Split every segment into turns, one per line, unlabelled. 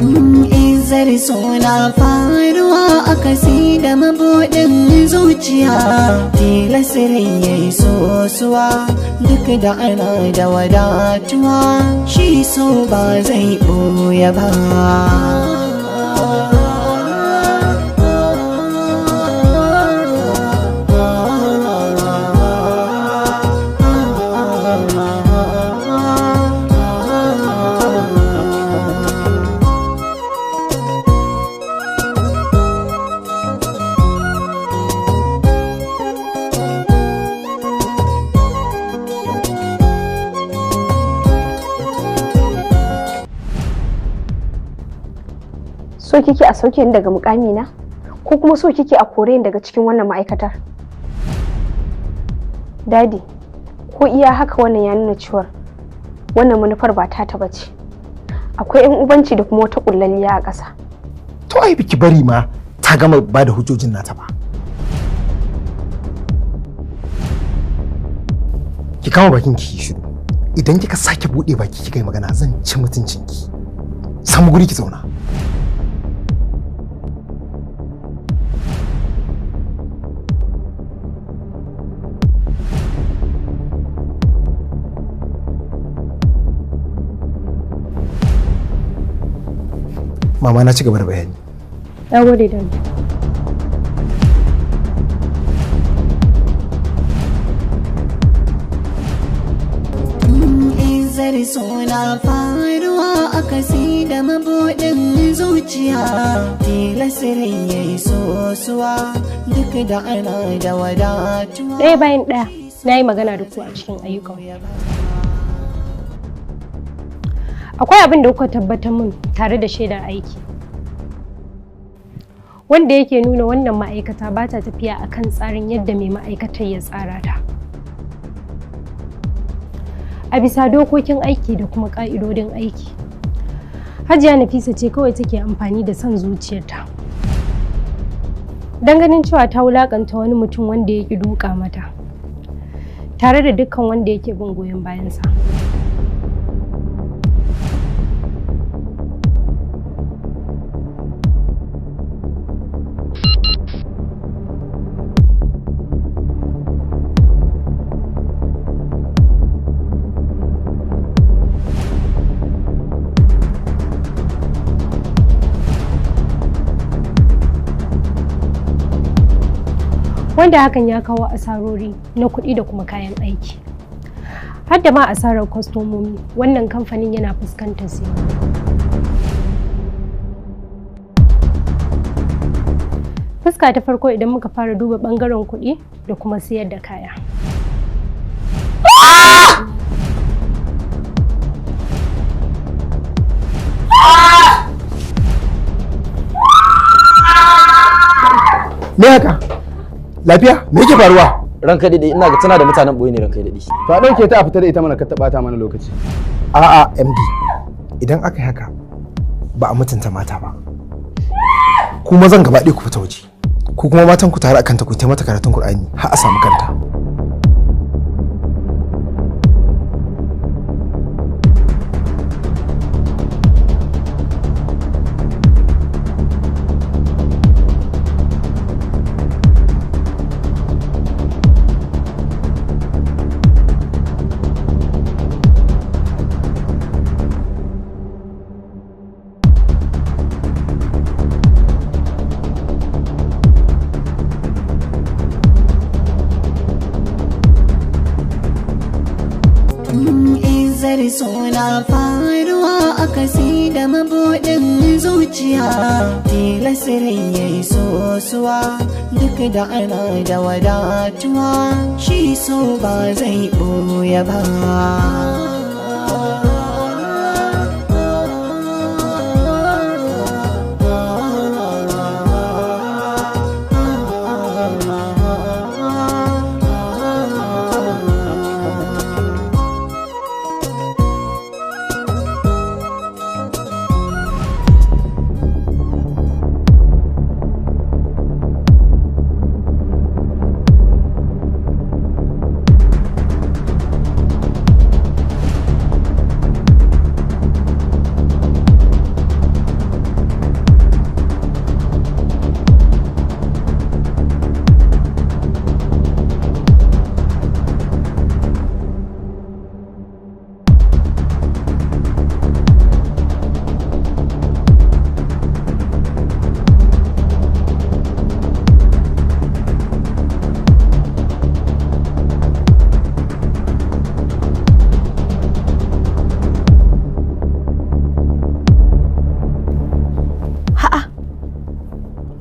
Izar suna faruwa a kasi da mabuɗin zuciya, tilasirin ya yi sosuwa duk da ana da wadatuwa, shi so ba zai ɓoye ba.
So kike a sauke ni daga mukamina ko kuma so kike a kore ni daga cikin wannan ma'aikatar? Daddy, ko iya haka wannan ya nuna cewa wannan manufar ba ta bace. Akwai ƴan ubanci da kuma wata kullalliya a ƙasa.
To ai biki bari ma ta gama ba da hujjojin nata ba. Ki kama bakin ki shiru. Idan kika sake bude baki kika yi magana zan ci mutuncinki. Samu guri ki zauna. Mama na ci gaba da bayani.
Na gode da ni.
Izar suna faruwa a kasi da mabuɗin zuciya, tilasirin ya yi sosuwa duk da ana da wadatuwa.
Ɗaya bayan ɗaya na yi magana da ku a cikin ayyukan. Akwai abin da kuka tabbatar min tare da shaidar aiki wanda yake nuna wannan ma'aikata ba ta tafiya akan tsarin yadda mai ma'aikatar ya tsara ta, a bisa dokokin aiki da kuma ƙa'idodin aiki. Hajiya Nafisa ce kawai take amfani da son zuciyarta don ganin cewa ta wulaƙanta wani mutum wanda ya ƙi duka mata tare da dukkan wanda yake bin goyon bayansa. Wanda hakan ya kawo asarori na kuɗi da kuma kayan aiki. Har da ma asarar kwastomomi, wannan kamfanin yana fuskantar su. Fuska ta farko idan muka fara duba ɓangaren kuɗi da kuma siyar da kaya.
Me haka? Lafiya? Me yake faruwa?
Ranka dade ina ga tana da mutanen boye ne ranka dade.
To a dauke ta a fita da ita mana ka taba ta mana lokaci.
A'a MD. Idan aka yi haka ba a mutunta mata ba. Ku mazan gaba ɗaya ku fita waje. Ku kuma matan ku tare akan ta ku taimaka karatun Qur'ani har a samu kanta.
Izar suna faruwa a kasi da mabuɗin zuciya, tilasirin ya yi sosuwa duk da ana da wadatuwa, shi so ba zai ɓoye ba.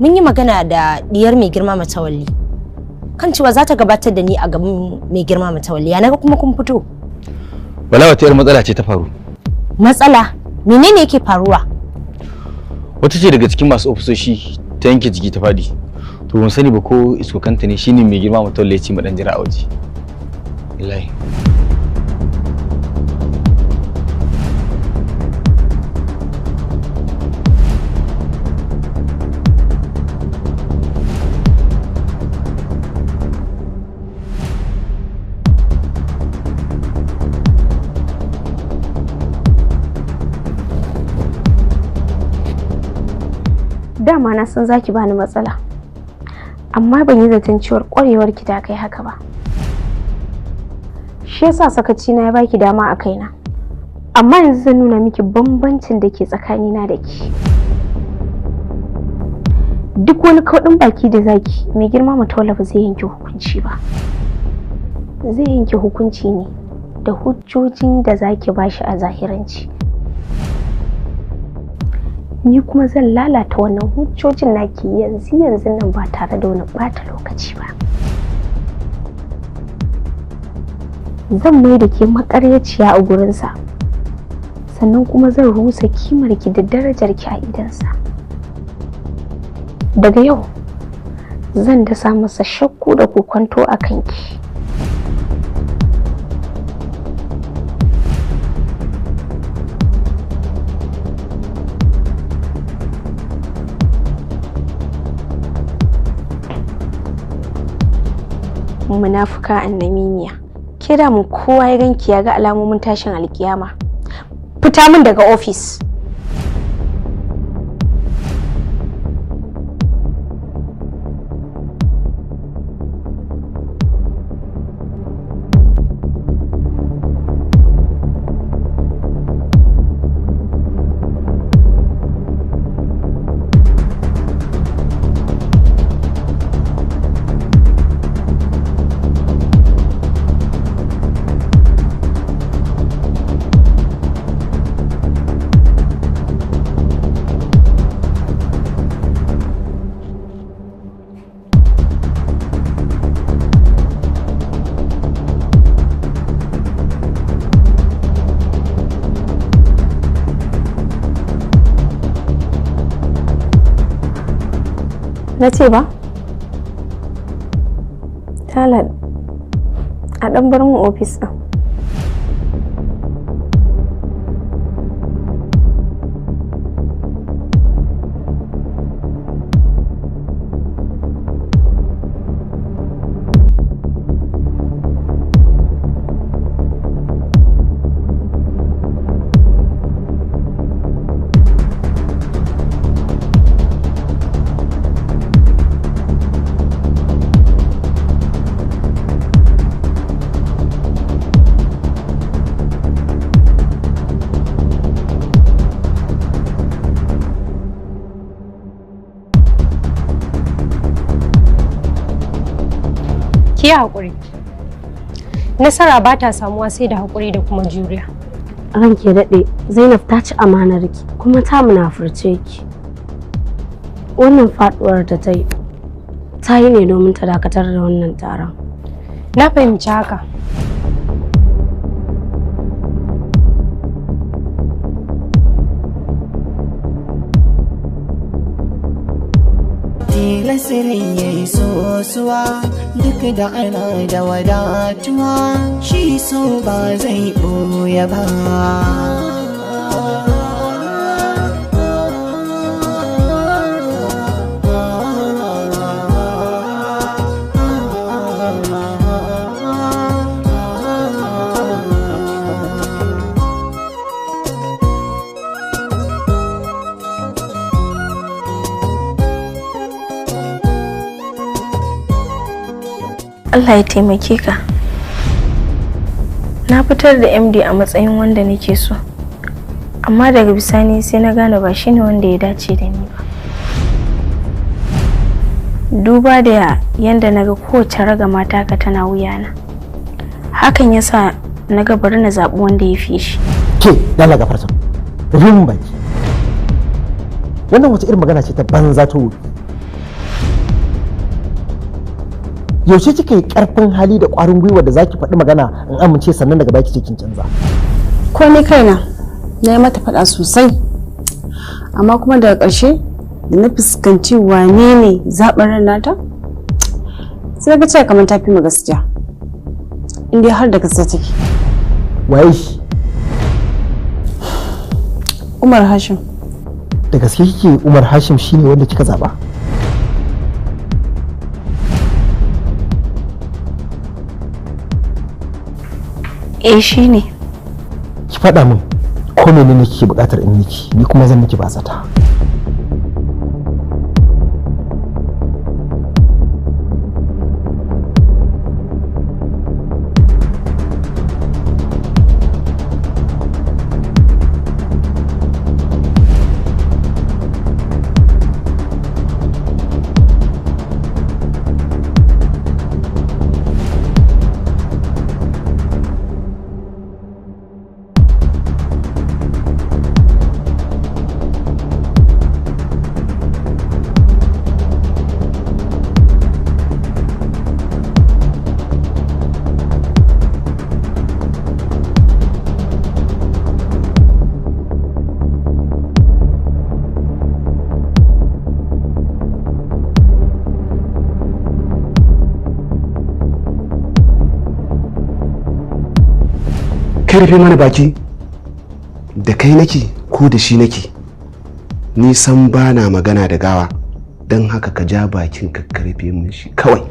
mun yi magana da diyar mai girma Matawalli kan cewa za ta gabatar da ni a gaban mai girma Matawalli. Ya naga kuma kun fito.
Wala wata irin matsala ce ta faru.
Matsala? Menene yake faruwa?
Wata ce daga cikin masu ofisoshi ta yanke jiki ta fadi. To mun sani ba ko iskokanta ne shine mai girma Matawalli ya ce mu dan jira a waje. Wallahi.
Dama na san zaki bani matsala, amma ban yi zaton cewar ƙwarewar ki ta kai haka ba. Shi yasa sakaci na ya baki dama a kaina. Amma yanzu zan nuna miki bambancin da ke tsakanina da ki. Duk wani kauɗin baki da zaki, mai girma Matawalli ba zai yanke hukunci ba. Zai yanke hukunci ne da hujjojin da zaki bashi a zahiranci. Ni kuma zan lalata wannan hujjojin naki yanzu nan ba tare da wani bata lokaci ba. Zan mai da ke makaryaciya a gurinsa, sannan kuma zan rusa kimarki da darajarki a idansa. Daga yau zan dasa masa shakku da kokonto a kanki. Munafuka annamimiya, ke da mu kowa ya ganki ya ga alamomin tashin alkiyama. Fita min daga ofis. Na ce ba? Talat, a ɗan bar mun ofis ɗin.
Ki yi haƙuri. Nasara ba ta samuwa sai da haƙuri da kuma juriya.
Ranke daɗe, Zainab ta ci amanar ki kuma ta munafurce ki. Wannan faɗuwar da ta yi ne domin ta dakatar da wannan taron.
Na fahimci haka.
Tilasirin ya yi sosuwa duk da ana da wadatuwa, shi so ba zai ɓoye ba.
Allah ya taimake ka. Na fitar da MD a matsayin wanda nake so, amma daga bisani sai na gane ba shine wanda ya dace da ni ba. Duba da yanda naga kowace raga mata ka tana wuyana, hakan yasa naga bari na zaɓi wanda ya fi shi.
Ke dala gafarta, rin baki. Wannan wace irin magana ce ta banza to yaushe kika yi karfin hali da ƙwarin gwiwa da zaki faɗi magana in amince sannan daga baki cikin canza?
Ko ni kaina na yi mata faɗa sosai, amma kuma daga ƙarshe da na fuskanci wane ne zaɓin ran nata sai ga cewa kamar ta fi mu gaskiya, in dai har da gaskiya take.
Waye shi?
Umar Hashim.
Da gaske kike Umar Hashim shine wanda kika zaba?
Shi ne.
Ki faɗa min ko menene kike buƙatar in miki, ni kuma zan miki bazata.
Kai rufe mana baki, da kai nake ko da shi nake, ni san ba na magana da gawa, don haka ka ja bakin ka karfe min shi kawai.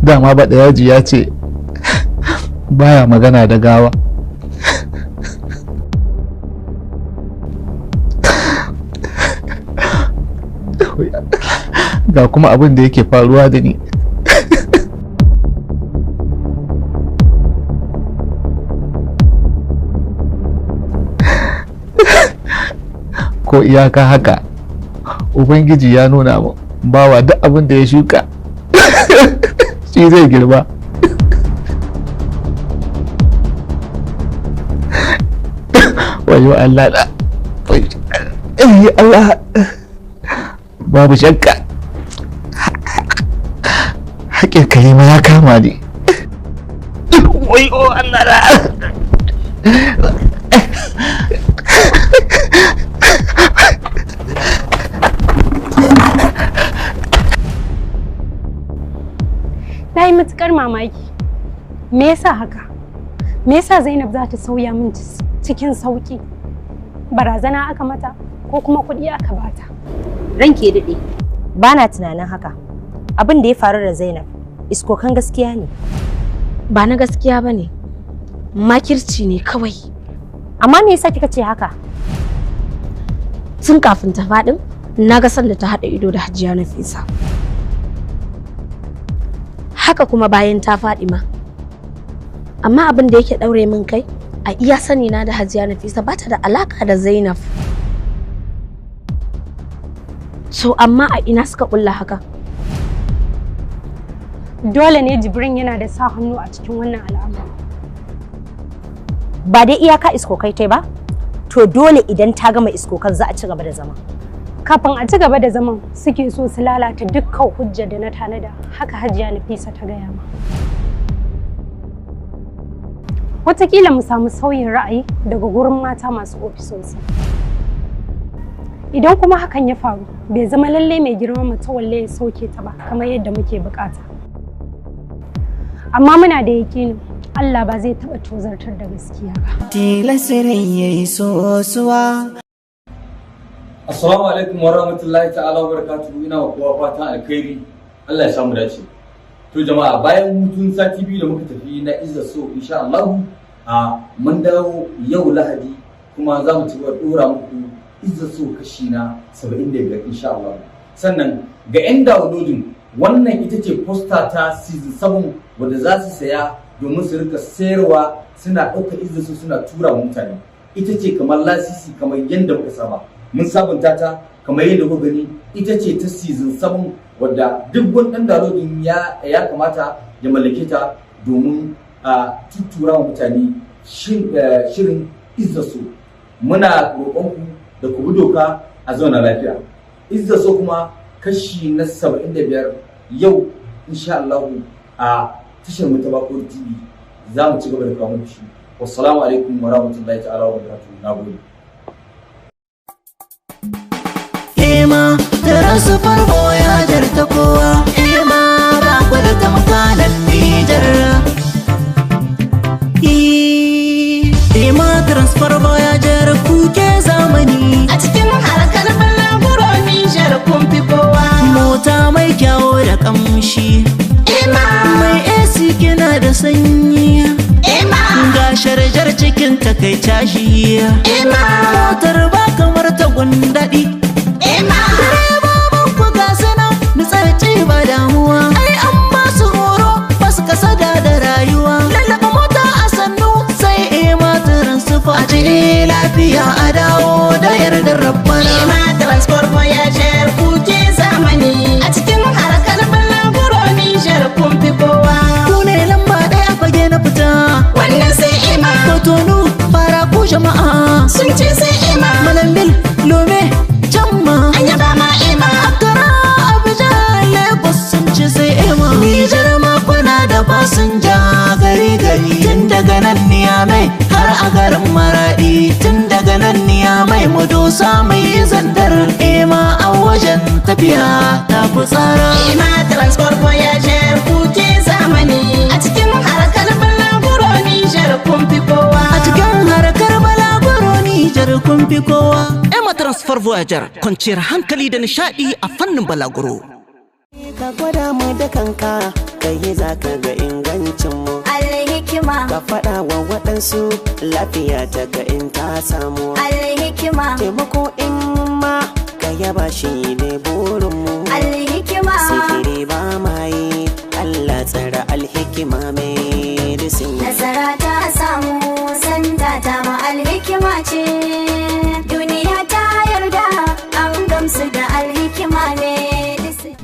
Dama baɗa yaji ya ce baya magana da gawa. Ga kuma abin da yake faruwa da ni. Ko iyaka haka Ubangiji ya nuna mu bawa duk abin da ya shuka shi zai girba. Wayo Allah da Allah, babu shakka haƙƙin Karima ya kama ni. Wayo Allah da
na yi matuƙar mamaki. Me yasa haka? Me yasa Zainab za ta sauya min cikin sauƙi? Barazana aka mata ko kuma kuɗi aka bata?
Ranke daɗe, ba na tunanin haka. Abin da ya faru da Zainab, iskokan gaskiya ne.
Ba na gaskiya ba ne, makirci ne kawai.
Amma me yasa kika ce haka?
Tun kafin ta faɗin, na ga sanda ta haɗa ido da Hajiya Nafisa. Haka kuma bayan ta faɗi ma. Amma abin da yake ɗaure min kai, a iya sani na da Hajiya Nafisa ba ta da alaka da Zainab. So amma a ina suka ƙulla haka?
Dole ne Jibrin yana da sa hannu a cikin wannan al'amari.
Ba dai iyaka iskokai tai ba? To dole idan ta gama iskokan za a ci gaba da zama.
Kafin a ci gaba da zaman suke so su lalata dukkan hujja da na tanada, haka Hajiya Nafisa ta gaya ma. Wataƙila mu samu sauyin ra'ayi daga gurin mata masu ofisoshi. Idan kuma hakan ya faru, bai zama lalle mai girma Matawalle ya sauke ta ba kamar yadda muke bukata. Amma muna da yakinin Allah ba zai taɓa tozartar da gaskiya ba.
Tilasirin yayi sosuwa.
Assalamu alaikum wa rahmatullahi ta'ala wa barakatuhu. Ina wa kowa fatan alkhairi. Allah ya samu dace.
To jama'a bayan hutun sati biyu da muka tafi na Izza So insha Allah mun dawo yau Lahadi kuma za mu ci gaba dora muku Izza So kashi na 75 insha Allah. Sannan ga 'yan downloading wannan ita ce poster ta season 7 wanda za su saya domin su rika sayarwa suna ɗaukar Izza So suna tura wa mutane. Ita ce kamar lasisi kamar yadda muka saba. Mun sabunta ta kamar yadda kuka gani ita ce ta season 7 wadda duk wani ɗan downloading ya kamata ya mallake ta domin a tuttura wa mutane shirin Izza So. Muna roƙonku da ku bi doka a zauna lafiya. Izza So kuma kashi na 75 yau insha Allah a tashar mu ta Bakori TV za mu ci gaba da kawo muku shi. Wassalamu alaikum wa rahmatullahi ta'ala wa barakatuhu. Nagode.
Ema tarasu farko ya jarta kowa. Ema ba ku da tamkanan Nijar. Ema transfer ya jar kuke zamani. A cikin harkar balaguro Nijar kun fi kowa. Mota mai kyawo da kamshi. Ema mai AC kina da sanyi. Ema ga sharjar cikin takai tashi. Ema motar ba kamar ta gundadi. Ema direbobin ku ga sana nutsarci ba damuwa. Ai an ba su horo ba su kasada da rayuwa. Lallaba mota a sannu sai Ema transfer a jini lafiya a dawo da yardar rabbana. Ema transport voyager kuke zamani. A cikin harkar balaguro Nijar kun fi kowa. Ku ne lamba ɗaya fage na fita. Wannan sai Ema. Kotonu fara ku jama'a. Sun ce sai Ema. Malambil Lome Jamma. An yaba ma Ema. Akara Abuja Lagos sun ce sai Ema. Nijar ma kuna da fasinja gari gari. Tun daga nan Niamey har a garin Maradi. Tun daga nan Niamey mu dosa mai zandar. Ema a wajen tafiya ta fi tsara. Ema transport voyager kuke zamani. A cikin harkar balaguro Nijar kun fi kowa. A cikin harkar balaguro Nijar kun fi kowa.
Ema transfer voyager kwanciyar hankali da nishadi a fannin balaguro.
Ka gwada mu da kanka kai za ka ga ingancin mu. Alhikima ka faɗa wa waɗansu lafiya ta ga in ta samu. Alhikima taimako in ma ka yaba shi ne burin mu. Alhikima sihiri ba ma yi Allah tsara alhikima mai disin. Nasara ta samu sanda ta ma alhikima ce. Duniya ta yarda an gamsu da alhikima ne.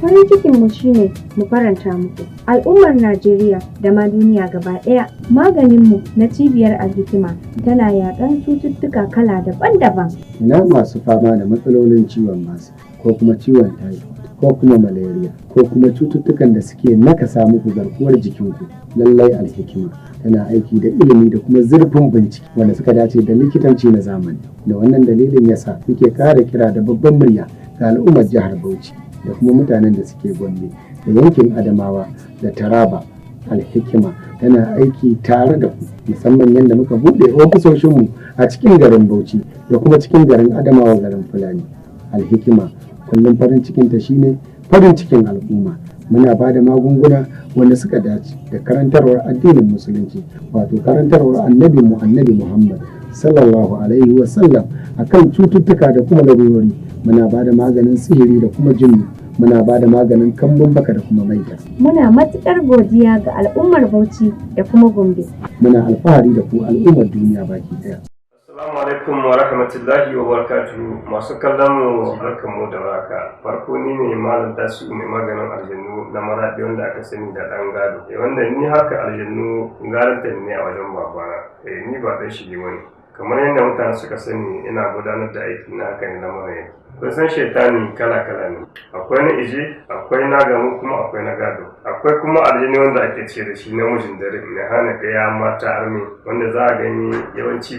Farin cikinmu shine mu faranta muku. Al'ummar Najeriya da ma duniya gaba ɗaya, maganinmu na cibiyar alhikima tana yaƙan cututtuka kala daban-daban.
Ina masu fama da matsalolin ciwon masa ko kuma ciwon typhoid ko kuma malaria ko kuma cututtukan da suke nakasa muku garkuwar jikinku. Lallai alhikima tana aiki da ilimi da kuma zurfin bincike wanda suka dace da likitanci na zamani. Da wannan dalilin yasa muke kara kira da babban murya ga al'ummar jihar Bauchi da kuma mutanen da suke Gombe da yankin Adamawa da Taraba. Alhikima tana aiki tare da ku, musamman yadda muka buɗe ofisoshinmu a cikin garin Bauchi da kuma cikin garin Adamawa garin Fulani. Alhikima kullum farin cikinta shine farin cikin al'umma. Muna ba da magunguna wanda suka dace da karantarwar addinin musulunci, wato karantarwar annabi Muhammad sallallahu alaihi wasallam akan cututtuka da kuma larurori. Muna ba da maganin sihiri da kuma jinni. Muna ba da maganin kambun baka da kuma maita.
Muna matuƙar godiya ga al'ummar Bauchi da kuma Gombe.
Muna alfahari da ku al'ummar duniya baki daya.
Assalamu alaikum wa rahmatullahi wa barakatuhu. Masu kallon mu barkanmu da raka. Farko ni ne Malam Tasiu mai maganin aljannu na Maradi wanda aka sani da ɗan gado. Wanda ni haka aljannu garanta ne a wajen babana. Ni ba ɗan shi wani. Kamar yadda mutane suka sani ina gudanar da aiki na haka ne na mara. Kun san shaitani kala-kala ne, akwai na ije, akwai na gamu kuma akwai na gado. Akwai kuma aljini wanda ake ce da shi namijin dare mai hana gaya mata armi, wanda za a gani yawanci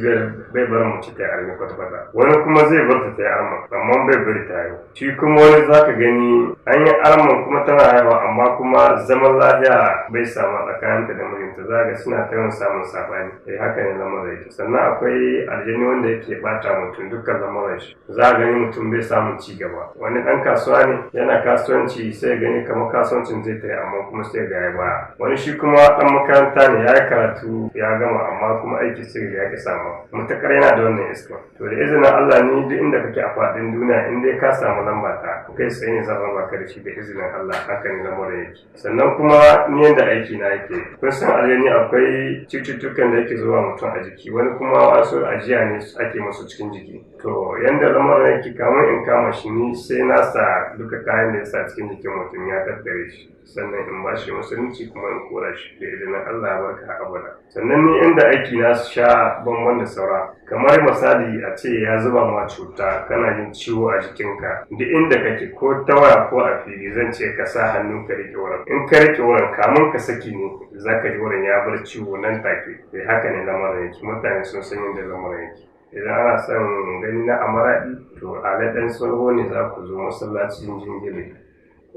bai bar mace ta yi armi kwata-kwata. Wani kuma zai bar ta yi arma, amma bai bari ta yi. Shi kuma wani za ka gani an yi arman kuma tana haihuwa amma kuma zaman lafiya bai samu tsakaninta da mijinta, za ga suna ta yawan samun saɓani. Haka ne lamarin yake. Sannan akwai aljini wanda yake ɓata mutum dukkan lamarin shi. Za a gani mutum bai samun ci gaba. Wani ɗan kasuwa ne yana kasuwanci sai gani kamar kasuwancin zai ta yi amma kuma sai ga ya baya. Wani shi kuma dan makaranta ne ya yi karatu ya gama amma kuma aiki sai ya ki samu. Mutakar yana da wannan iska. To da izinin Allah ni duk inda kake a faɗin duniya in dai ka samu lamba ta kai sai ne zan raba ka da shi da izinin Allah haka ne lamarin yake. Sannan kuma ni yanda aiki na yake kun san aljani akwai cututtukan da yake zuwa mutum a jiki wani kuma wasu ajiya ne ake masu cikin jiki. To yanda lamarin yake kamar in kama shi ni sai na sa duka kayan da ya sa cikin jikin mutum ya tattare shi sannan in ba shi musulunci kuma in kora shi da izinin Allah ya barka abada. Sannan ni inda aiki na sha bamban da saura kamar misali a ce ya zuba ma cuta kana jin ciwo a jikinka duk inda kake ko ta waya ko a fili zan ce ka sa hannu ka rike wurin in ka rike wurin kamun ka saki ne zaka ji wurin ya bar ciwo nan take sai haka ne lamarin yake mutane sun san yadda lamarin yake. Idan ana son gani na amaraɗi to a laɗin sulhu ne za ku zo masallacin jingile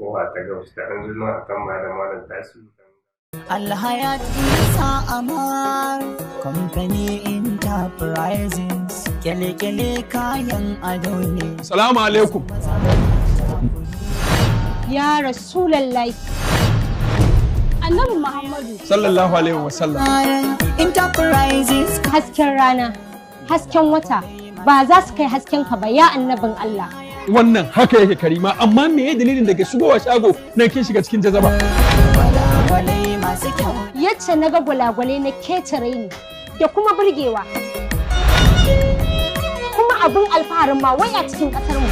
ko a ta gabas ta an zuwa a kan malam tasiri.
Alhayat Isa Amar Company Enterprises kyale-kyale kayan ado ne.
Salamu alaikum.
Ya Rasulallah. Annabi Muhammadu
sallallahu alaihi wasallam.
Enterprises hasken rana, hasken wata ba za su kai hasken ka ba ya annabin Allah.
Wannan haka yake Karima amma me ya dalilin da ke shigowa shago na kin shiga cikin jazaba?
Yacce na ga gwalagwale na ketare ni da kuma burgewa. Kuma abin alfaharin ma wai a cikin kasar mu.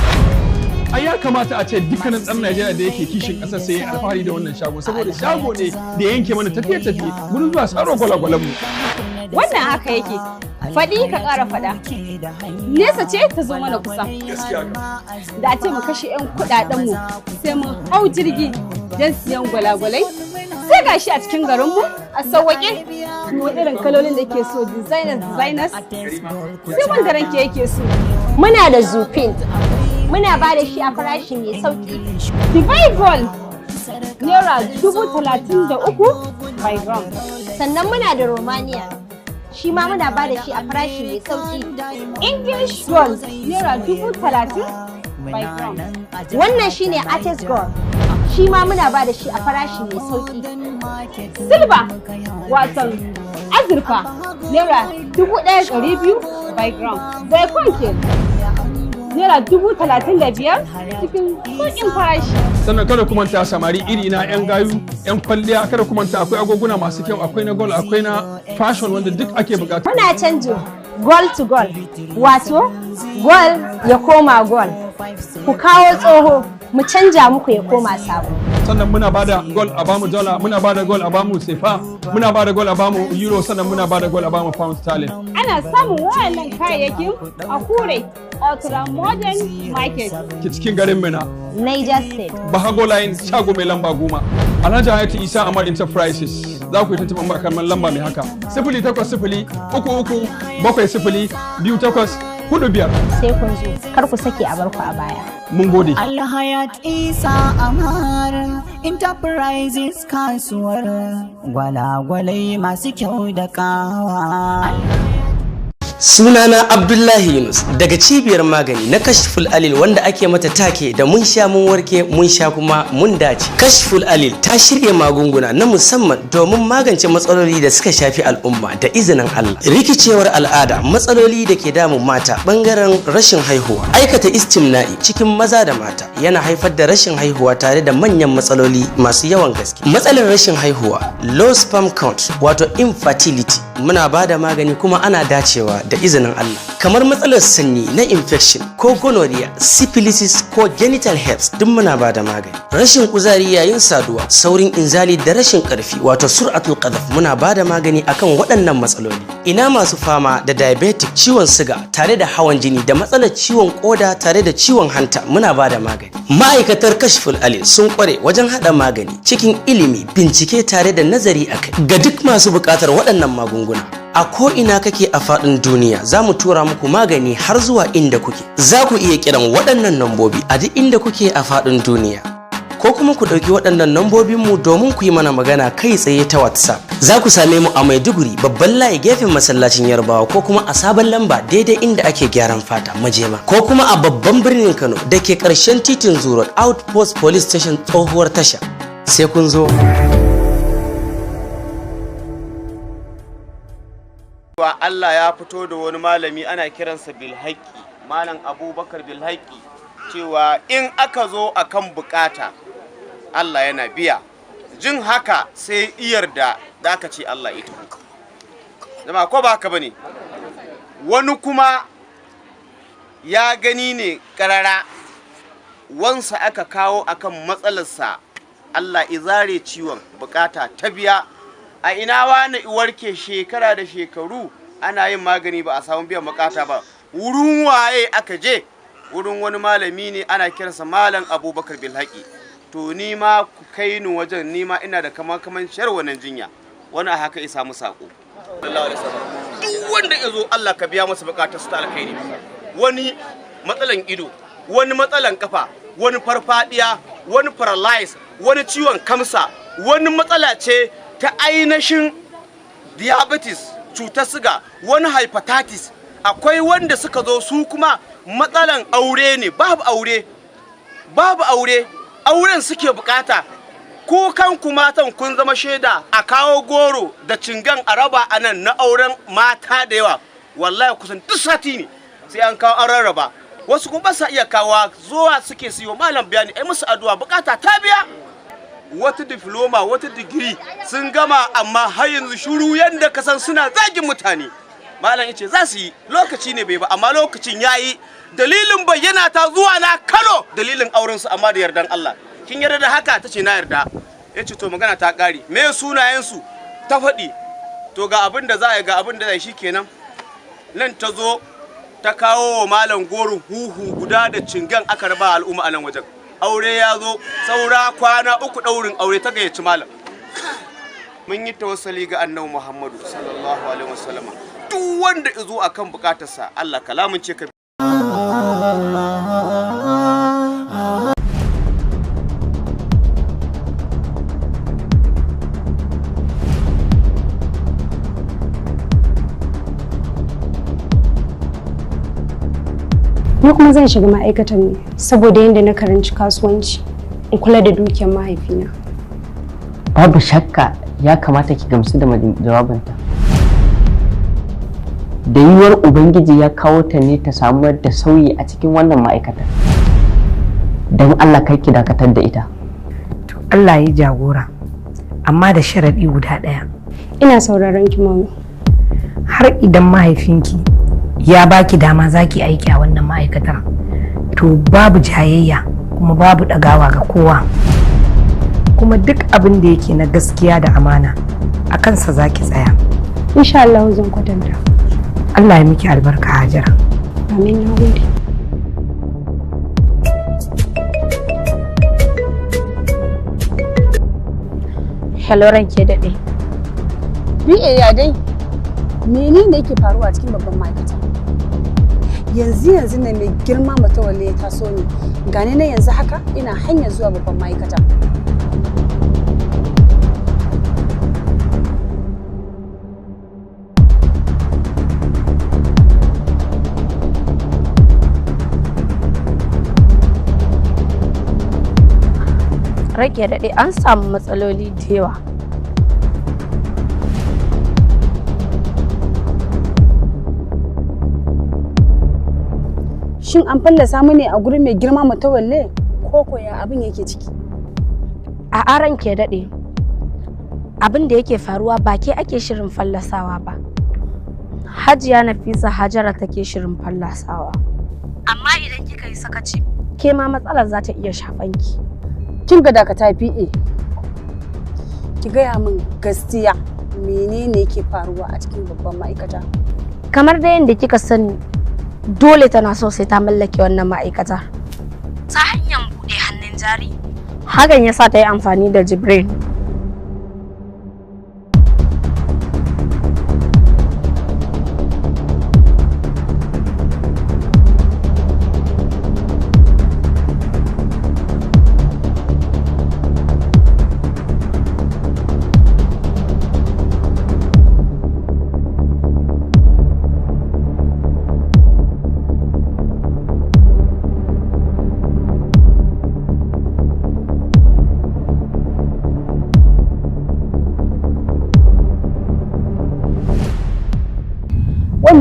Ai ya kamata a ce dukkanin ɗan Najeriya da yake kishin ƙasar sai ya alfahari da wannan shago saboda shago ne da yanke mana tafiye-tafiye gurin zuwa tsaro gwalagwalan mu.
Wannan haka yake. Faɗi ka ƙara faɗa. Nesa ce ta zo mana kusa. Da ce mu kashe 'yan kuɗaɗenmu sai mun hau jirgi don siyan gwalagwalai. Sai gashi a cikin garinmu a sauwaƙe. Mu irin kalolin da ke so designers. Sai wanda ranke yake so.
Muna da Zupin. Muna ba da shi a farashi mai sauƙi.
Dubai Gold. Naira 33,000 by gram.
Sannan muna da Romania. Shi ma muna ba da shi a farashi mai sauki.
English Gold Naira 30,000 by gram.
Wannan shine Artist Gold. Shi ma muna ba da shi a farashi mai sauki.
Silver watan azurfa Naira 1,200 by gram. Baikon ke Naira 35,000 cikin sauƙin farashi.
Sannan kada ku manta samari iri na 'yan gayu 'yan kwalliya kada ku manta akwai agoguna masu kyau akwai na gold akwai na fashion wanda duk ake bukata.
Muna canjin gold to gold wato gold ya koma gold. Ku kawo tsoho mu canja muku ya koma sabo.
Sannan muna bada gold a bamu dollar muna bada gold a bamu sefa muna bada gold a bamu euro sannan muna bada gold a bamu pound sterling.
Ana samun wayannan kayayyakin a Kure Ultra Modern Market
ke cikin garin Mina
Niger State.
Bahago Line shago mai lamba 10. Alhaji Hayatu Isa Ahmad Enterprises za ku yi tuntuɓar makamman lamba mai haka 0800 33 70 28 45.
Sai kun zo kar ku sake a barku a baya.
Mun gode.
Alhayat Isa Amar Enterprises kasuwar gwalagwalai masu kyau da kawa.
Sunana Abdullahi Yunus daga cibiyar magani na Kashful Alil wanda ake mata take da mun sha mun warke mun sha kuma mun dace. Kashful Alil ta shirya magunguna na musamman domin magance matsaloli da suka shafi al'umma da izinin Allah. Rikicewar al'ada, matsaloli da ke damun mata bangaren rashin haihuwa, aikata istimna'i cikin maza da mata yana haifar da rashin haihuwa tare da manyan matsaloli masu yawan gaske. Matsalar rashin haihuwa, low sperm count wato infertility, muna bada magani kuma ana dacewa da izinin Allah. Kamar matsalar sanyi na infection ko gonorrhea, syphilis ko genital herpes duk muna bada magani. Rashin kuzari yayin saduwa, saurin inzali da rashin karfi wato sur'atul qadhaf muna bada magani akan waɗannan matsaloli. Ina masu fama da diabetic, ciwon siga tare da hawan jini da matsalar ciwon koda tare da ciwon hanta muna bada magani. Ma'aikatar Kashful Alil sun kware wajen hada magani cikin ilimi, bincike tare da nazari akai ga duk masu buƙatar waɗannan magunguna. A ko ina kake a faɗin duniya za mu tura muku magani har zuwa inda kuke. Za ku iya kiran waɗannan nambobi a duk inda kuke a faɗin duniya. Ko kuma ku ɗauki waɗannan nambobinmu domin ku yi mana magana kai tsaye ta WhatsApp. Za ku same mu a Maiduguri babban layi gefen masallacin Yarbawa ko kuma a sabon lamba daidai inda ake gyaran fata Majema. Ko kuma a babban birnin Kano da ke ƙarshen titin Zuro Outpost Police Station tsohuwar tasha. sai kun zo.
Allah ya fito da wani malami ana kiransa Bilhaki, Malam Abubakar Bilhaki, cewa in aka zo akan bukata Allah yana biya. Jin haka sai iyar da aka ce Allah ita. Zama ko ba haka bane? Wani kuma ya gani ne karara wansa aka kawo akan matsalarsa, Allah izare ciwon bukata ta biya. A ina wani warke shekara da shekaru ana yin magani ba a samu biyan bukata ba. Wurin waye aka je? Wurin wani malami ne ana kiransa Malam Abubakar Bilhaki. To ni ma ku kai ni wajen, ni ma ina da kaman shar wannan jinya. Wani a haka ya samu sako. Duk wanda ya zo Allah ka biya masa bukatar su ta alkhairi. Wani matsalan ido, wani matsalan kafa, wani farfadiya, wani paralyze, wani ciwon kamsa, wani matsala ce ta ainihin diabetes, cutar siga, wani hepatitis. Akwai wanda suka zo su kuma matsalan aure ne, babu aure, auren suke bukata. Ko kanku matan kun zama shaida, a kawo goro da cingan a raba a nan na auren mata da yawa. Wallahi kusan duk sati ne sai an kawo an rarraba. Wasu kuma ba sa iya kawo, zuwa suke siyo malam bayani, ai musu addu'a bukata ta biya. Wata diploma, wata digiri sun gama, amma har yanzu shuru yanda ka san suna zagin mutane. Malam yace za su yi, lokaci ne bai ba, amma lokacin yayi. Dalilin bayyana ta zuwa na Kano, dalilin auren su amma da yardan Allah. Kin yarda da haka? Tace na yarda. Yace to magana ta kare. Me sunayen su? Ta faɗi. To ga abin da za a yi, ga abin da zai shikenan. Nan ta zo ta kawo wa malam goro huhu guda da cingan aka raba al'umma a nan wajen. Aure ya zo, saura kwana 3 daurin aure ta gayyaci malam. Mun yi tawassali ga Annabi Muhammadu sallallahu alaihi wasallam. Duk wanda izo akan bukatarsa, Allah kalamun ce ka.
Ni kuma zan shiga ma'aikatan ne saboda yadda na karanci kasuwanci in kula da dukiyar mahaifina.
Babu shakka ya kamata ki gamsu da jawabinta. Da yiwuwar Ubangiji ya kawo ta ne ta samar da sauyi a cikin wannan ma'aikatar. Don Allah kai ki dakatar da ita.
To Allah ya jagora, amma da sharaɗi guda ɗaya.
Ina sauraron ki mami.
Har idan mahaifinki ya baki dama zaki aiki a wannan ma'aikatar, to babu jayayya kuma babu ɗagawa ga kowa. Kuma duk abin da yake na gaskiya da amana a kansa zaki tsaya.
Insha Allah zan kwatanta.
Allah ya miki albarka Hajara.
Amin, na gode.
Hello ranke daɗe.
Biye ya dai. Menene yake faruwa a cikin babban ma'aikata? Yanzu ne mai girma matawalle ya taso ni. Gane na yanzu haka ina hanyar zuwa babban ma'aikata.
Rage daɗe an samu matsaloli da yawa.
Shin an fallasa mu ne a gurin mai girma matawalle ko koya abin yake ciki?
A aran ke daɗe. Abin da yake faruwa ba ke ake shirin fallasawa ba. Hajiya Nafisa Hajara take shirin fallasawa. Amma idan kika yi sakaci, ke ma matsalar za ta iya shafan ki.
Kin ga dakata PA. Ki gaya min gaskiya menene yake faruwa a cikin babban ma'aikata?
Kamar da yadda kika sani, dole tana so sai ta mallake wannan ma'aikata ta hanyar buɗe hannun jari. Hakan ya sa ta yi amfani da Jibril.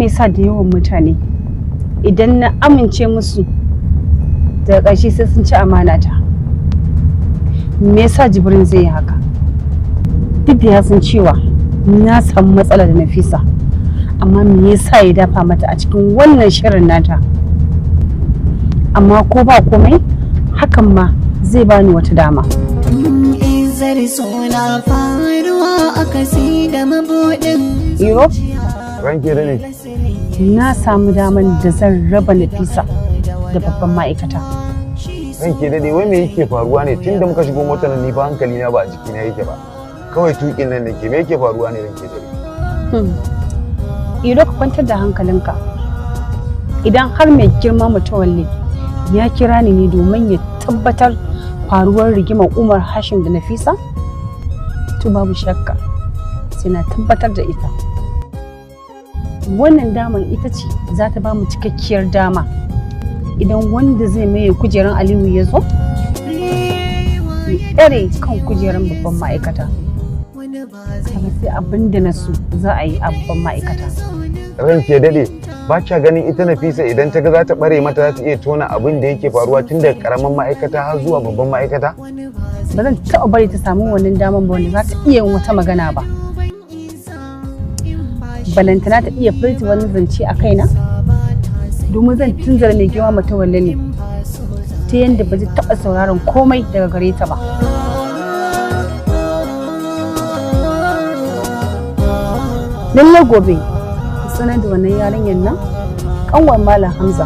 yasa da yawan mutane idan na amince musu daga ƙarshe sai sun ci amanata? Me yasa Jibrin zai yi haka? Duk da ya san cewa na samu matsala da Nafisa, amma me yasa ya dafa mata a cikin wannan shirin nata? Amma ko ba komai, hakan ma zai bani wata dama.
Izar suna faruwa a kasi da mabuɗin
Iro?
Ranke da ne.
Na samu daman da zan raba Nafisa da babban ma'aikata.
Ranke da ne, wai me yake faruwa ne tun da muka shigo motar nan ni fa hankali na ba a jiki na yake ba. Kawai tukin nan nake, me yake faruwa ne ranke da ne?
Iro, ka kwantar da hankalinka. Idan har mai girma Mutawalle ya kira ni ne domin ya tabbatar faruwar rigimar Umar Hashim da Nafisa, to babu shakka sai na tabbatar da ita. Wannan daman ita ce za ta ba mu cikakkiyar dama idan wanda zai maye kujeran Aliyu ya zo ya tsare kan kujeran babban ma'aikata. Kaga sai abin da na so za a yi a babban ma'aikata.
Ranke dade, ba kya ganin ita Nafisa idan ta ga za ta bare mata za ta iya tona abin da yake faruwa tun daga karamin ma'aikata har zuwa babban ma'aikata?
Ba zan taɓa bari ta samu wannan daman ba wanda za ta iya yin wata magana ba. Balantana ta iya furta wani zance a kaina? Domin zan tunzara mai girma Mutawalle ne ta yadda ba zai taɓa sauraron komai daga gare ta ba. Lallai gobe sanar da wannan yarinyar nan kanwar Malam Hamza.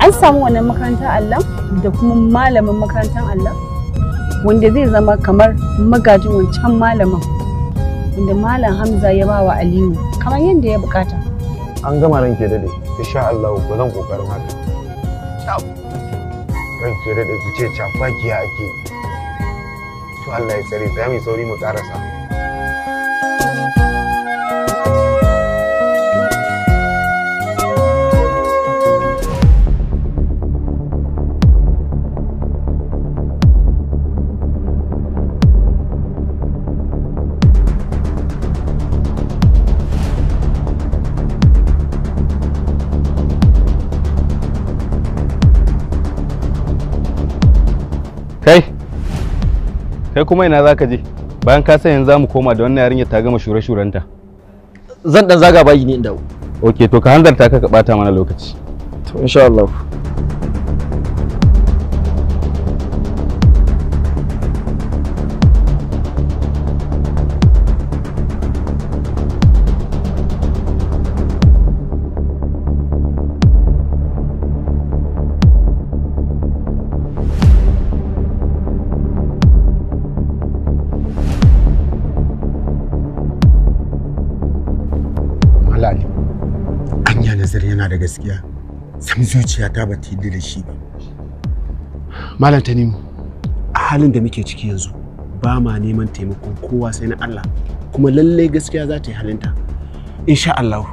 An samu wannan makarantar Allah da kuma malamin makarantar Allah wanda zai zama kamar magajin wancan malamin wanda Malam Hamza ya ba wa Aliyu kamar yadda ya bukata.
An gama ranke dade, insha Allah ba zan kokarin haka. Ranke dade ki ce cafakiya ake. To Allah ya tsare, za mu sauri mu karasa.
Kai kuma ina za ka je bayan ka san yanzu za mu koma da wannan yarinya ta gama shure-shurenta?
Zan dan zaga bayi ne inda.
Ok, to ka hanzarta ka bata mana lokaci.
To insha Allah.
Yana da gaskiya, sam zuciyata ba ta yi da shi ba. Malam Tanimu, a halin da muke ciki yanzu ba ma neman taimakon kowa sai na Allah, kuma lallai gaskiya za ta yi halinta insha Allah.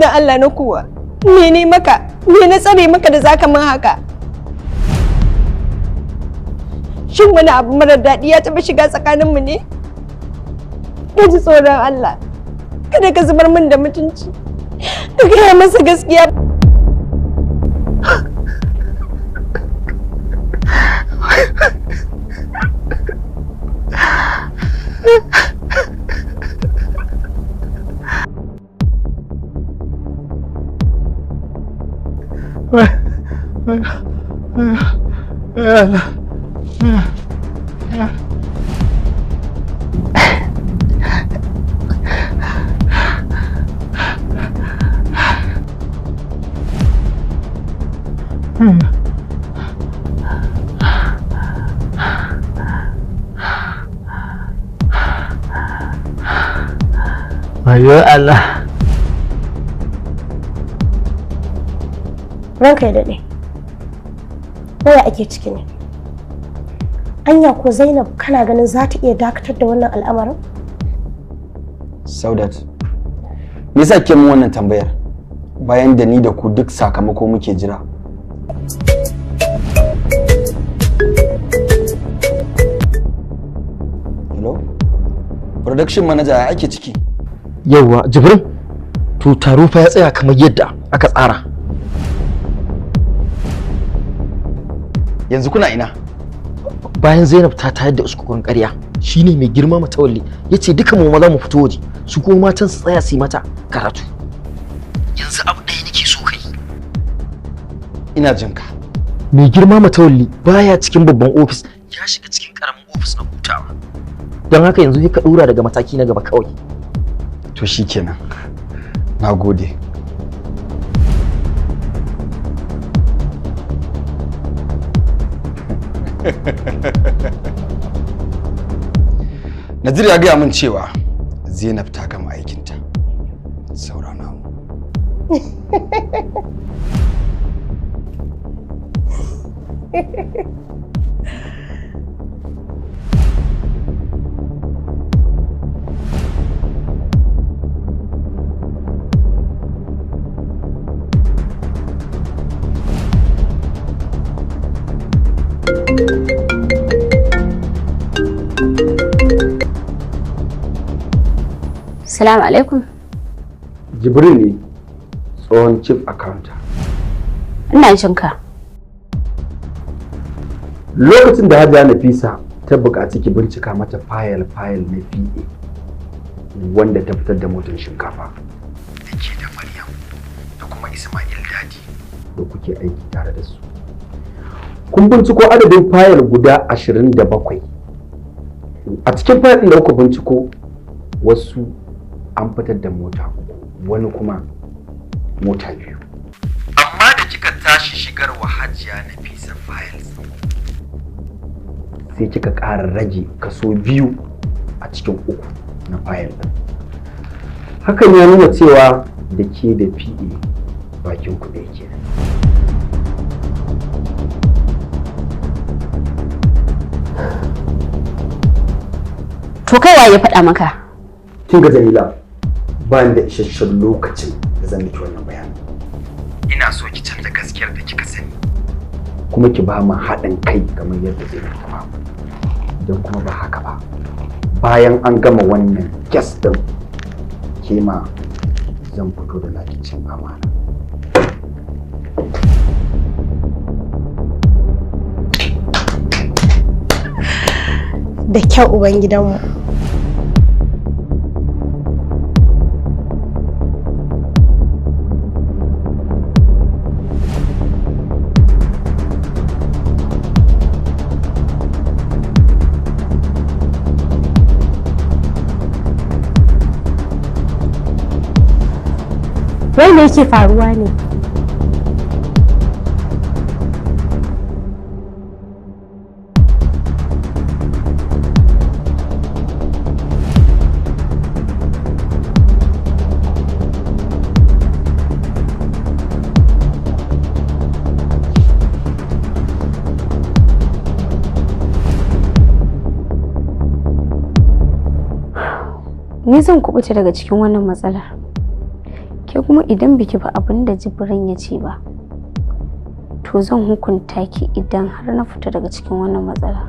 Da Allah na kuwa, me ne maka, me na tsare maka da zaka min haka? Shin wani abu marar daɗi ya taɓa shiga tsakaninmu ne? Ka ji tsoron Allah, kada ka zubar min da mutunci, ka gaya masa gaskiya.
Ayo Allah.
Ranka ya daɗe. Waya ake ciki ne? Anya ko Zainab kana ganin za ta iya dakatar da wannan al'amarin?
Saudat, me yasa ke mun wannan tambayar? Bayan da ni da ku duk sakamako muke jira. Hello? Production manager ya ake ciki?
Yawwa, Jibrin, to taro fa ya tsaya kamar yadda aka tsara.
Yanzu kuna ina?
Bayan Zainab ta tayar da uskukun ƙarya, shine mai girma Matawalli yace duka mu maza mu fito waje, su kuma matan su tsaya su yi mata karatu. Yanzu abu ɗaya nake so kai.
Ina jin ka.
Mai girma Matawalli baya cikin babban ofis, ya shiga cikin karamin ofis na hutawa. Don haka yanzu ka dora daga mataki na gaba kawai.
To shikenan. Nagode. Nadir ya gaya min cewa Zainab ta gama aikinta. Saurana mu.
Assalamu alaikum.
Jibril ne, tsohon chief accountant.
Ina jin ka.
Lokacin da Hajiya Nafisa ta buƙaci ki bincika mata fayil na PA wanda ta fitar da motar shinkafa da ke da Maryam da kuma Ismail Dadi da kuke aiki tare da su. Kun binciko adadin fayil guda 27. A cikin fayil ɗin da kuka binciko wasu an fitar da mota wani kuma mota 2. Amma da kika tashi shigar wa Hajiya Nafisa files sai kika ƙara rage kaso 2 a cikin 3 na fayil ɗin. Hakan ya nuna cewa da ke da PA bakin ku ɗaya kenan.
To kai waye faɗa maka?
Kin ga Jamila, ba ni da isasshen lokacin da zan miki wannan bayanin. Ina so ki canza gaskiyar da kika sani, kuma ki ba mu haɗin kai kamar yadda zai yi ba. Idan kuma ba haka ba, bayan an gama wannan kes ɗin, ke ma zan fito da naki cin amana.
Da kyau Ubangidanmu.
Wai me yake faruwa ne? Ni zan kubuta daga cikin wannan matsalar. Ke kuma idan biki ba abin da Jibrin ya ce ba, to zan hukunta ki idan har na fita daga cikin wannan matsala.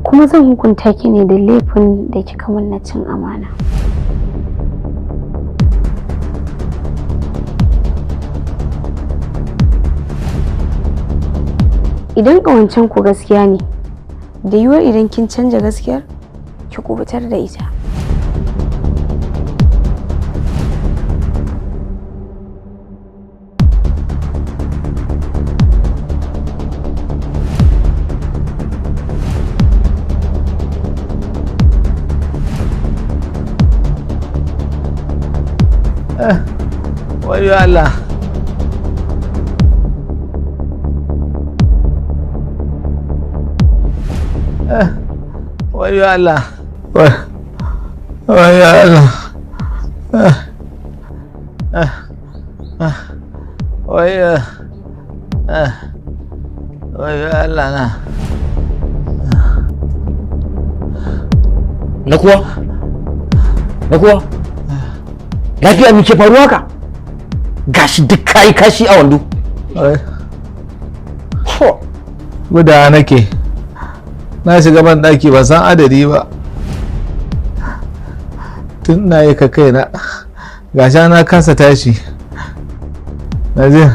Kuma zan hukunta ki ne da laifin da kika min na cin amana. Idan ƙawancen ku gaskiya ne, da yiwuwar idan kin canja gaskiyar, ki kubutar da ita.
Wayo Allah. Wayo Allah. Waya Allah. Waya Allah na.
Na kuwa? Lafiya me ke faruwa ka? Gashi duk kai kashi a wando.
Guda nake. Na shiga ban daki ba san adadi ba. Tun na yi ka kaina. Gashi na kasa tashi. Naje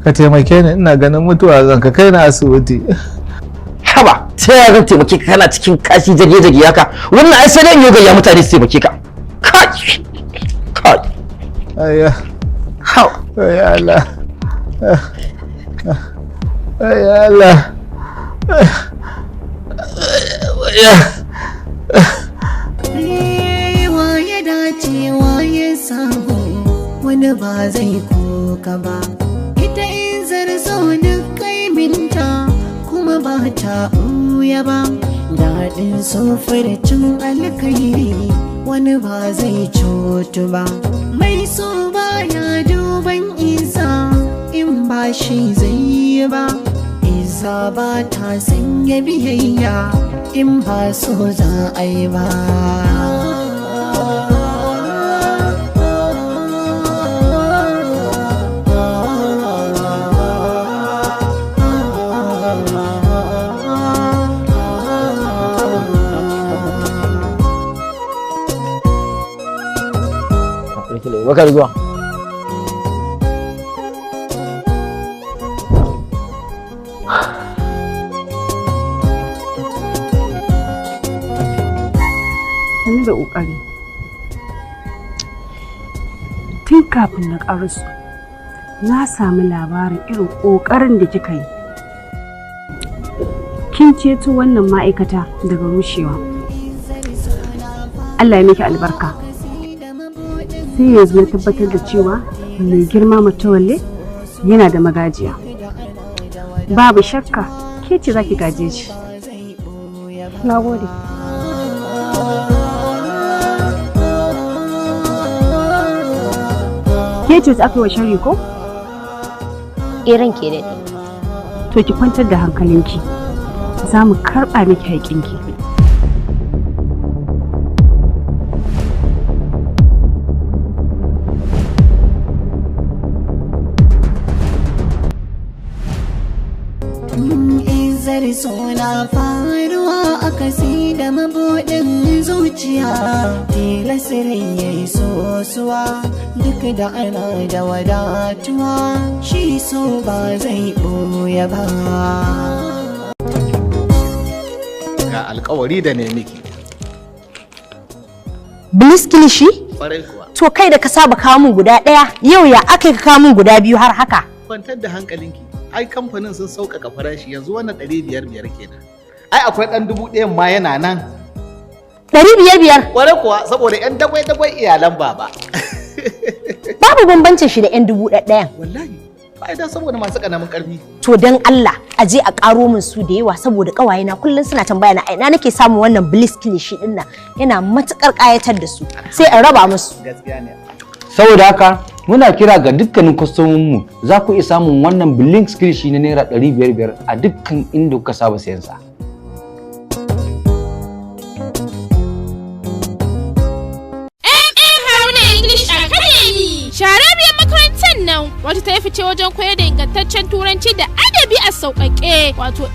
ka taimake ni, ina ganin mutuwa zan, ka kai na asibiti.
Haba, sai ya zan taimake ka kana cikin kashi jage-jage haka. Wannan ai sai dai yoga ya mutane su taimake ka. Kai.
Ayya. Ayya Allah. Ayya Allah.
Waye dace waye samu wani ba zai koka ba. Ita in zarzo duk kai minta kuma ba ta ɓuya ba. Daɗin sofar cin alkairi wani ba zai cutu ba. Mai so baya duban isa in ba shi zai yi ba. Isa ba ta sanya biyayya in ba so za a yi ba.
Baka da zuwa.
Sani da ƙoƙari. Tun kafin na ƙarasu, na sami labarin irin ƙoƙarin da kika yi. Kin ceto wannan ma'aikata daga rushewa. Allah ya miki albarka. Sai yanzu na tabbatar da cewa mai girma Matawalle yana da magajiya. Babu shakka ke ce za ki gaje shi. Na gode. Ke ce aka yi wa shari ko?
Irin ke daɗi.
To ki kwantar da hankalinki. Za mu karɓa miki haƙinki.
Suna faruwa a kasi da mabuɗin zuciya, tilasirin ya yi sosuwa duk da ana da wadatuwa, shi so ba zai ɓoye ba.
Ga alkawari da ne miki.
Biliskilishi? To kai da ka saba kawo min guda ɗaya, yau ya aka ka kawo min guda biyu har haka?
Kwantar da hankalinki. Ai kamfanin sun sauƙaƙa farashi, yanzu wannan 500 kenan. Ai akwai ɗan 1000 ma yana nan.
500?
Kwarai kuwa, saboda 'yan dagwai iyalan baba.
Babu bambancin shi da 'yan 1000.
Wallahi, ba idan saboda masu ƙanamin ƙarfi.
To dan Allah a je a ƙaro min su da yawa, saboda ƙawayena kullum suna tambaya na ina nake samun wannan bliss kilishi din nan, yana matuƙar ƙayatar da su. Sai in raba musu.
Gaskiya ne.
Saboda haka muna kira ga dukkanin kwastomominmu, za ku iya samun wannan blink kilishi na naira 500 a dukkan inda kuka saba sayan sa.
Shahararriyar makarantar nan wata ta yi fice wajen koyar da ingantaccen turanci da adabi a sauƙaƙe, wato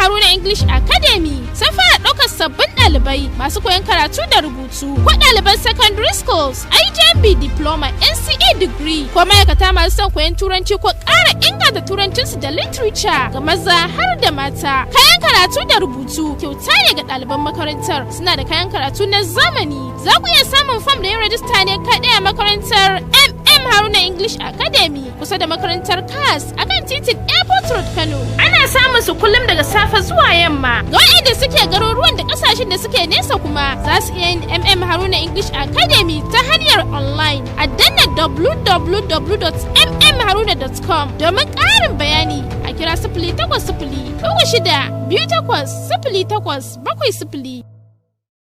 Haruna English Academy sun fara ɗaukar sabbin ɗalibai masu koyon karatu da rubutu ko ɗaliban secondary schools, IJMB diploma, NCE degree ko ma'aikata masu son koyon turanci ko ƙara inganta turancinsu da literature ga maza har da mata. Kayan karatu da rubutu kyauta ne ga ɗaliban makarantar, suna da kayan karatu na zamani. Za ku iya samun fam da yin rajista ne kaɗai a makarantar Haruna English Academy kusa da makarantar CAS akan titin Airport Road Kano. Ana samun su kullum daga safe zuwa yamma. Ga waɗanda suke garuruwan da ƙasashen da suke nesa kuma za su iya yin Haruna English Academy ta hanyar online a danna www.mmharuna.com domin ƙarin bayani a kira 0800 36 28 08 70.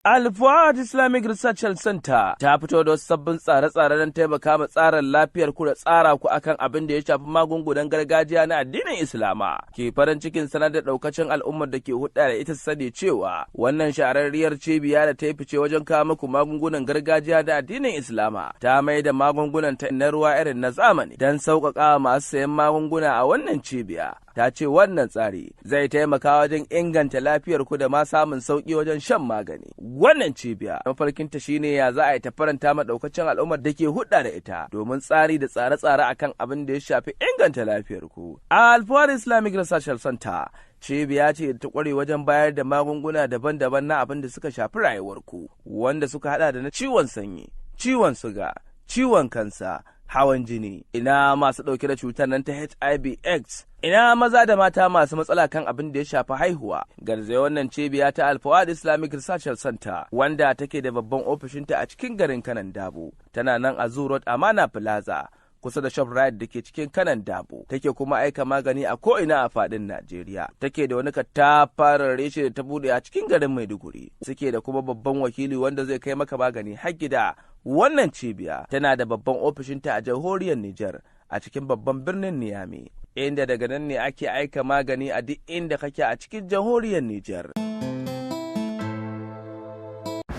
Al-Fuad Islamic Research Center ta fito da wasu sabbin tsare-tsare don taimaka ma tsarin lafiyar ku da tsara ku akan abin da ya shafi magungunan gargajiya na addinin Islama. Ke farin cikin sanar da daukacin al'ummar da ke hudda da ita sani cewa wannan shahararriyar cibiya da ta yi fice wajen kawo muku magungunan gargajiya da addinin Islama ta mai da magungunan ta na ruwa irin na zamani don sauƙaƙa masu sayan magunguna a wannan cibiya. Ta ce wannan tsari zai taimaka wajen inganta lafiyar ku da ma samun sauki wajen shan magani. Wannan cibiya mafarkinta shine ya za a yi ta faranta ma daukacin al'ummar da ke hudda da ita domin tsari da tsare-tsare akan abin da ya shafi inganta lafiyar ku. Al-Fuad Islamic Research Center cibiya ce da ta kware wajen bayar da magunguna daban-daban na abin da suka shafi rayuwar ku, wanda suka hada da na ciwon sanyi, ciwon suga, ciwon kansa, hawan jini, ina masu ɗauke da cutar nan ta HIV/AIDS, ina maza da mata masu matsala kan abin da ya shafi haihuwa. Garzaya wannan cibiya ta Al-Fuad Islamic Research Center wanda take da babban ofishinta a cikin garin Kanan Dabo, tana nan a Zoo Road Amana Plaza kusa da ShopRite da ke cikin Kanan Dabo. Take kuma aika magani a ko'ina a fadin Najeriya. Take da wani katafaren reshe da ta bude a cikin garin Maiduguri. Suke da kuma babban wakili wanda zai kai maka magani har gida. Wannan cibiya tana da babban ofishinta a jamhuriyar Nijar a cikin babban birnin Niamey, inda daga nan ne ake aika magani a duk inda kake a cikin jamhuriyar Nijar.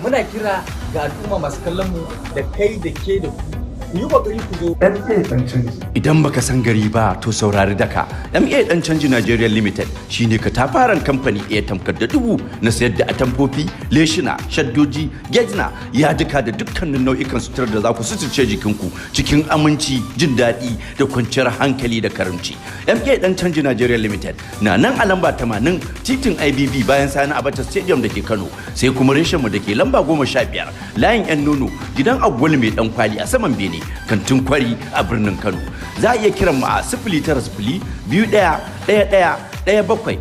Muna kira ga al'umma masu kallon mu da kai da ke da ku yi kokari ku zo
MA dan canji. Idan baka san gari ba to saurari daka. MA dan canji Nigeria Limited shine katafaren kamfani a tamkar da dubu na sayar da atamfofi, leshina, shaddoji, gejna, yadika da dukkanin nau'ikan sutura da za ku suturce jikinku cikin aminci, jin daɗi da kwanciyar hankali da karamci. MA dan canji Nigeria Limited na nan a lamba 80 titin IBB bayan Sani Abacha Stadium da ke Kano, sai kuma reshen mu da ke lamba 15 layin yan nono gidan Agwal mai dan kwali a saman Bene kantin kwari a birnin Kano. Za a iya kiran mu a 09021111744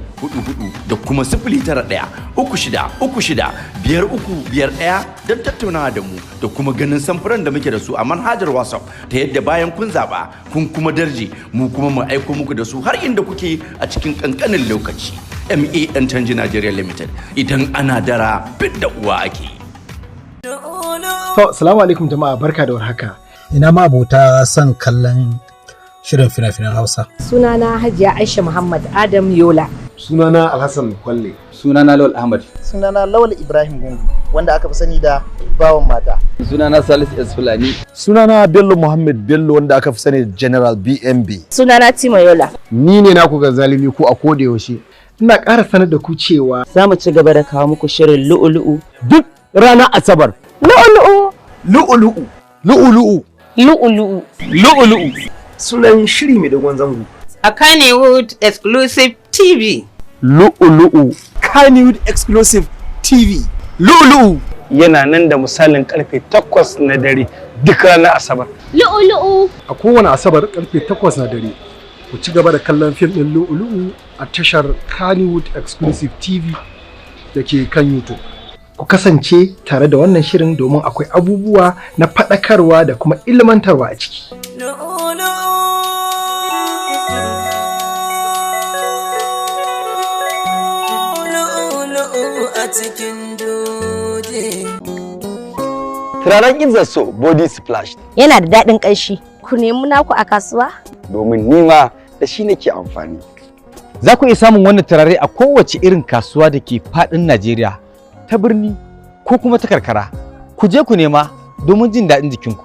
da kuma 09136365351 don tattaunawa da mu da kuma ganin samfuran da muke da su a manhajar WhatsApp ta yadda bayan kun zaba kun kuma darje mu kuma mu aiko muku da su har inda kuke a cikin kankanin lokaci. MA dan canji Nigeria Limited, idan ana dara bidda uwa ake.
To, assalamu alaikum jama'a, barka da warhaka.
Ina ma abota son kallon shirin fina-finan Hausa.
Sunana Hajiya Aisha Muhammad Adam Yola.
Sunana Alhassan Kwalle.
Sunana Lawal Ahmad.
Sunana Lawal Ibrahim Gungu, wanda aka fi sani da bawan mata.
Sunana Salisu S Fulani.
Sunana Bello Muhammad Bello, wanda aka fi sani da General BMB.
Sunana Tima Yola.
Ni ne naku ga zalimi ko a koda yaushe. Ina ƙara sanar da ku cewa
za mu ci gaba da kawo muku shirin lu'ulu'u
duk ranar Asabar.
Lu'ulu'u.
Lu'ulu'u. Lu'ulu'u.
Lu'ulu'u.
Lu'ulu'u.
Sunan shiri mai dogon zango.
A Kannywood Exclusive TV.
Lu'ulu'u. Kannywood Exclusive TV. Lu'ulu'u.
Yana nan da misalin karfe 8 na dare duk ranar Asabar.
Lu'ulu'u.
A kowane Asabar karfe 8 na dare. Ku ci gaba da kallon fim ɗin Lu'ulu'u a tashar Kannywood Exclusive TV da ke kan YouTube. Ku kasance tare da wannan shirin domin akwai abubuwa na faɗakarwa da kuma ilmantarwa a ciki.
Turaren Inzaso Body Splash
yana da daɗin ƙanshi.
Ku nemi naku a kasuwa?
Domin nima da shi nake amfani.
Za ku iya samun wannan turare a kowace irin kasuwa da ke faɗin Najeriya, ta birni ko kuma ta karkara. Ku je ku nema domin jin daɗin jikinku.